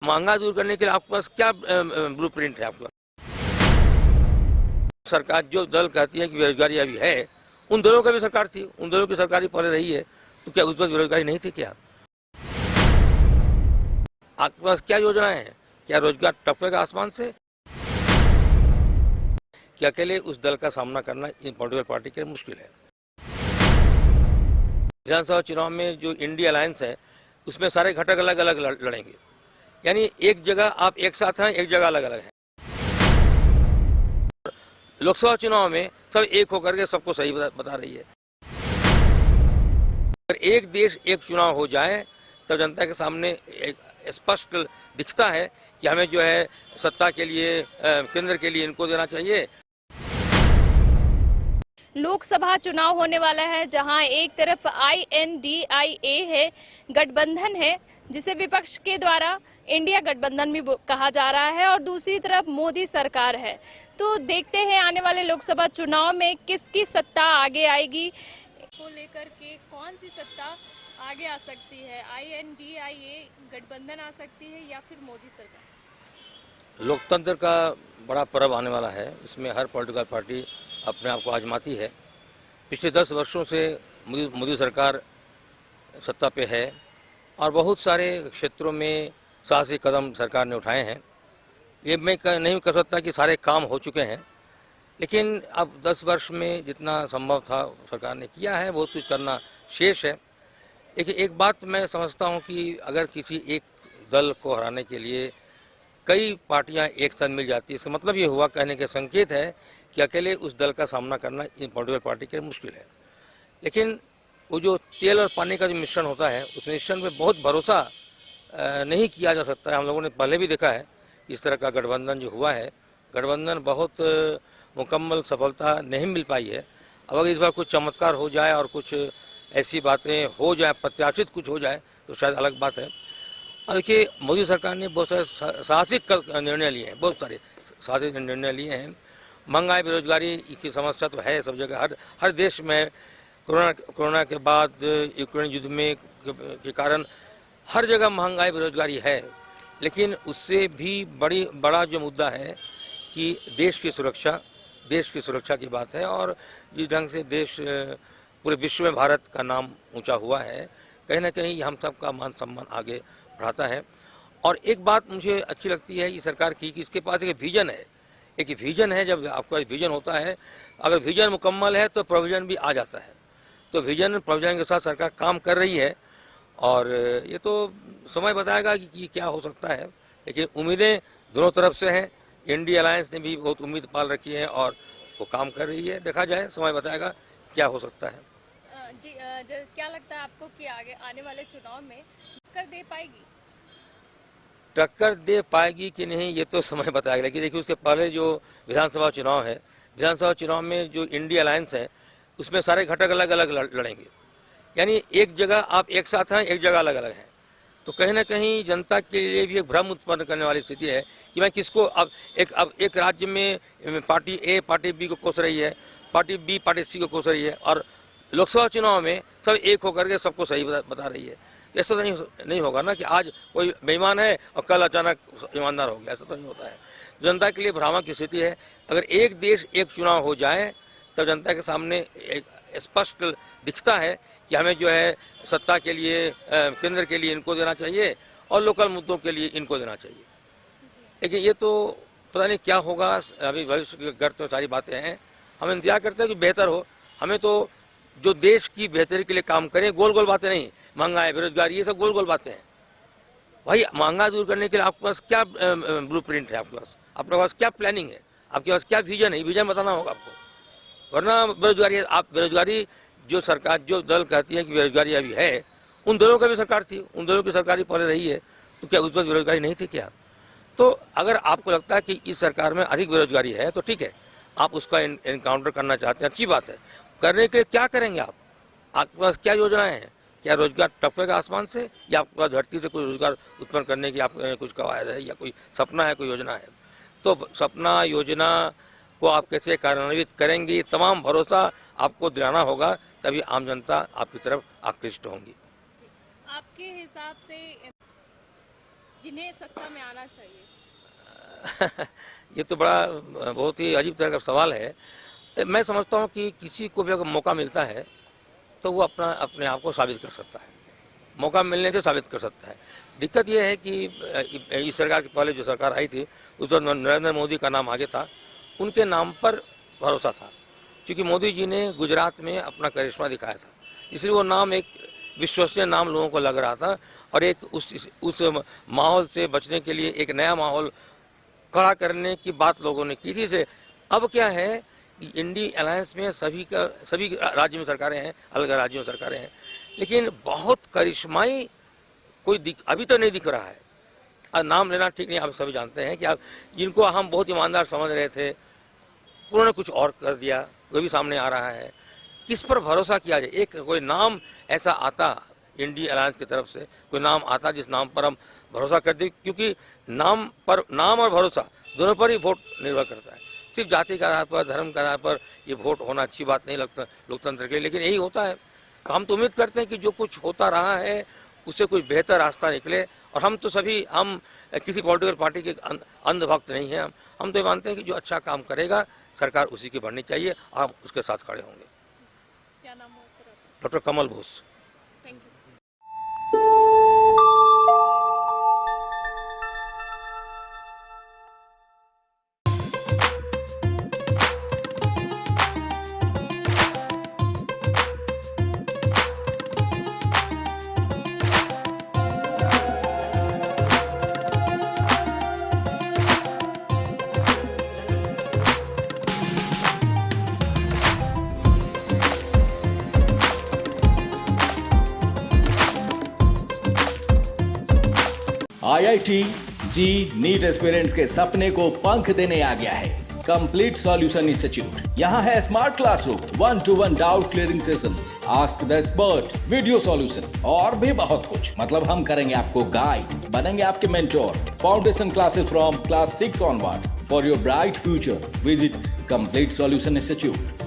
महंगा दूर करने के लिए आपके पास क्या ब्लूप्रिंट है आपके पास? सरकार जो दल कहती है कि बेरोजगारी अभी है, उन दलों का भी सरकार थी, उन दलों की सरकार ही पहले रही है, तो क्या उस वक्त बेरोजगारी नहीं थी क्या? आपके पास क्या योजनाएं हैं? क्या रोजगार टपकेगा आसमान से? कि अकेले उस दल का सामना करना इन पॉलिटिकल पार्टी के लिए मुश्किल है। विधानसभा चुनाव में जो इंडिया अलायंस है, उसमें सारे घटक अलग अलग लड़ेंगे, यानी एक जगह आप एक साथ हैं, एक जगह अलग अलग हैं। लोकसभा चुनाव में सब एक होकर के सबको सही बता रही है। अगर एक देश एक चुनाव हो जाए तब जनता के सामने एक स्पष्ट दिखता है कि हमें जो है सत्ता के लिए, केंद्र के लिए इनको देना चाहिए। लोकसभा चुनाव होने वाला है, जहां एक तरफ INDIA है, गठबंधन है, जिसे विपक्ष के द्वारा इंडिया गठबंधन भी कहा जा रहा है, और दूसरी तरफ मोदी सरकार है। तो देखते हैं आने वाले लोकसभा चुनाव में किसकी सत्ता आगे आएगी, को लेकर के कौन सी सत्ता आगे आ सकती है। INDIA गठबंधन आ सकती है या फिर मोदी सरकार। लोकतंत्र का बड़ा पर्व आने वाला है, इसमें हर पॉलिटिकल पार्टी अपने आप को आजमाती है। पिछले 10 वर्षों से मोदी सरकार सत्ता पे है और बहुत सारे क्षेत्रों में साहसी कदम सरकार ने उठाए हैं। ये मैं नहीं कह सकता कि सारे काम हो चुके हैं, लेकिन अब 10 वर्ष में जितना संभव था सरकार ने किया है, बहुत कुछ करना शेष है। लेकिन एक बात मैं समझता हूँ कि अगर किसी एक दल को हराने के लिए कई पार्टियां एक साथ मिल जाती है, इसका मतलब ये हुआ, कहने के संकेत है कि अकेले उस दल का सामना करना इन पॉलिटिकल पार्टी के लिए मुश्किल है। लेकिन वो जो तेल और पानी का जो मिश्रण होता है, उस मिश्रण में बहुत भरोसा नहीं किया जा सकता है। हम लोगों ने पहले भी देखा है इस तरह का गठबंधन जो हुआ है, गठबंधन बहुत मुकम्मल सफलता नहीं मिल पाई है। अब अगर इस बार कुछ चमत्कार हो जाए और कुछ ऐसी बातें हो जाए, प्रत्याशित कुछ हो जाए, तो शायद अलग बात है। और देखिए, मोदी सरकार ने बहुत सारे साहसिक निर्णय लिए हैं, बहुत सारे साहसिक निर्णय लिए हैं। महंगाई, बेरोजगारी की समस्या तो है सब जगह, हर देश में। कोरोना के बाद यूक्रेन युद्ध में के कारण हर जगह महंगाई, बेरोजगारी है। लेकिन उससे भी बड़ा जो मुद्दा है कि देश की सुरक्षा की बात है। और जिस ढंग से देश पूरे विश्व में भारत का नाम ऊंचा हुआ है, कहीं ना कहीं हम सब का मान सम्मान आगे बढ़ाता है। और एक बात मुझे अच्छी लगती है ये सरकार की कि इसके पास एक विजन है। एक विजन है, जब आपका विजन होता है, अगर विजन मुकम्मल है तो प्रोविजन भी आ जाता है। तो विजन प्रोविजन के साथ सरकार काम कर रही है और ये तो समय बताएगा कि क्या हो सकता है। लेकिन उम्मीदें दोनों तरफ से हैं। इंडिया अलायंस ने भी बहुत उम्मीद पाल रखी है और वो काम कर रही है। देखा जाए, समय बताएगा क्या हो सकता है। जी, क्या लगता है आपको कि आगे आने वाले चुनाव में टक्कर दे पाएगी कि नहीं, ये तो समय बताएगा। लेकिन देखिए, उसके पहले जो विधानसभा चुनाव है, विधानसभा चुनाव में जो इंडिया अलायंस है, उसमें सारे घटक अलग अलग लड़ेंगे, यानी एक जगह आप एक साथ हैं, एक जगह अलग अलग हैं। तो कहीं ना कहीं जनता के लिए भी एक भ्रम उत्पन्न करने वाली स्थिति है कि मैं किसको, अब एक राज्य में पार्टी ए पार्टी बी को कोस रही है, पार्टी बी पार्टी सी को कोस रही है, और लोकसभा चुनाव में सब एक होकर के सबको सही बता रही है। ऐसा तो नहीं होगा ना कि आज कोई बेईमान है और कल अचानक ईमानदार हो गया, ऐसा तो नहीं होता है। जनता के लिए भ्रामक की स्थिति है। अगर एक देश एक चुनाव हो जाए तब जनता के सामने एक स्पष्ट दिखता है कि हमें जो है सत्ता के लिए, केंद्र के लिए इनको देना चाहिए और लोकल मुद्दों के लिए इनको देना चाहिए। लेकिन ये तो पता नहीं क्या होगा, अभी भविष्य के गर्त में सारी बातें हैं। हम इंतजार करते हैं कि बेहतर हो। हमें तो जो देश की बेहतरी के लिए काम करें, गोल गोल बातें नहीं, महंगाई, बेरोजगारी, ये सब गोल गोल बातें हैं। भाई, महंगा दूर करने के लिए आपके पास क्या ब्लूप्रिंट है, आपके पास क्या प्लानिंग है, आपके पास क्या विजन है, विजन बताना होगा आपको। वरना बेरोजगारी जो सरकार, जो दल कहती है कि बेरोजगारी अभी है, उन दलों का भी सरकार थी, उन दलों की सरकार ही पहले रही है, तो क्या उस वक्त बेरोजगारी नहीं थी क्या? तो अगर आपको लगता है कि इस सरकार में अधिक बेरोजगारी है तो ठीक है, आप उसका इनकाउंटर करना चाहते हैं, अच्छी बात है। करने के लिए क्या करेंगे आप? आपके पास क्या योजनाएं हैं? क्या रोजगार टपकेगा आसमान से, या आपके पास धरती से कोई रोजगार उत्पन्न करने की आपने कुछ कवायद है, या कोई सपना है, कोई योजना है? तो सपना, योजना को आप कैसे कार्यान्वित करेंगे, तमाम भरोसा आपको दिलाना होगा, तभी आम जनता आपकी तरफ आकृष्ट होंगी। आपके हिसाब से जिन्हें सत्ता में आना चाहिए? ये तो बड़ा बहुत ही अजीब तरह का सवाल है। मैं समझता हूँ कि किसी को भी अगर मौका मिलता है तो वो अपने आप को साबित कर सकता है, मौका मिलने से साबित कर सकता है। दिक्कत ये है कि इस सरकार के पहले जो सरकार आई थी उस वक्त नरेंद्र मोदी का नाम आगे था, उनके नाम पर भरोसा था, क्योंकि मोदी जी ने गुजरात में अपना करिश्मा दिखाया था, इसलिए वो नाम एक विश्वसनीय नाम लोगों को लग रहा था और एक उस माहौल से बचने के लिए एक नया माहौल खड़ा करने की बात लोगों ने की थी। से अब क्या है कि इंडी अलायंस में सभी राज्य में सरकारें हैं, अलग राज्यों में सरकारें हैं, लेकिन बहुत करिश्माई कोई अभी तो नहीं दिख रहा है। अब नाम लेना ठीक नहीं, आप सभी जानते हैं कि आप जिनको हम बहुत ईमानदार समझ रहे थे उन्होंने कुछ और कर दिया, वो भी सामने आ रहा है। किस पर भरोसा किया जाए? एक कोई नाम ऐसा आता इंडी अलायंस की तरफ से, कोई नाम आता जिस नाम पर हम भरोसा कर दें, क्योंकि नाम और भरोसा दोनों पर ही वोट निर्भर करता है। सिर्फ जाति के आधार पर, धर्म के आधार पर ये वोट होना अच्छी बात नहीं लगता लोकतंत्र के लिए, लेकिन यही होता है। तो हम तो उम्मीद करते हैं कि जो कुछ होता रहा है उससे कोई बेहतर रास्ता निकले, और हम किसी पॉलिटिकल पार्टी के अंधभक्त नहीं हैं। हम तो ये मानते हैं कि जो अच्छा काम करेगा सरकार उसी की बढ़नी चाहिए, हम उसके साथ खड़े होंगे। क्या नाम है सर आपका? Doctor Kamal Bose. Thank you. IIT JEE NEET aspirants के सपने को पंख देने आ गया है कंप्लीट सॉल्यूशन इंस्टीट्यूट। यहाँ है smart classroom, 1-to-1 doubt clearing session, ask the expert, video solution और भी बहुत कुछ। मतलब हम करेंगे आपको गाइड, बनेंगे आपके mentor. Foundation classes from class 6 onwards for your bright future. Visit complete solution institute.